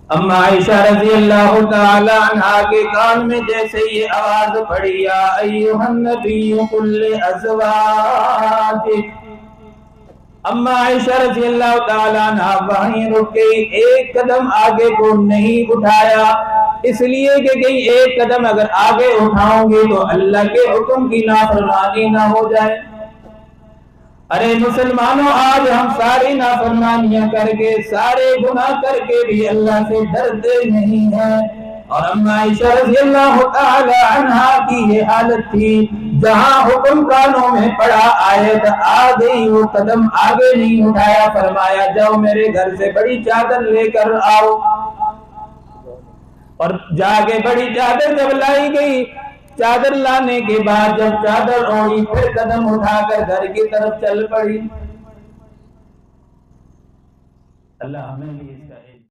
اما عائشہ رضی اللہ تعالی عنہا کے کان میں جیسے یہ آواز پڑی یا ایھا النبی قل لازواجک، اما عائشہ رضی اللہ تعالی عنہا وہیں رک گئی، ایک قدم آگے کو نہیں اٹھایا، اس لیے کہ کہیں ایک قدم اگر آگے اٹھاؤں گے تو اللہ کے حکم کی نافرمانی نہ ہو جائے۔ ارے مسلمانوں، آج ہم ساری نافرمانیاں کر کے، سارے گناہ کر کے بھی اللہ سے ڈرتے نہیں ہیں۔ اور اما عائشہ رضی اللہ تعالی عنہا کی یہ حالت تھی، جہاں حکم کانوں میں پڑا، آیت آ گئی، وہ قدم آگے نہیں اٹھایا، فرمایا جاؤ میرے گھر سے بڑی چادر لے کر آؤ۔ اور جا کے بڑی چادر جب لائی گئی، چادر لانے کے بعد جب چادر اوڑھی، پھر قدم اٹھا کر گھر کی طرف چل پڑی۔ اللہ ہمیں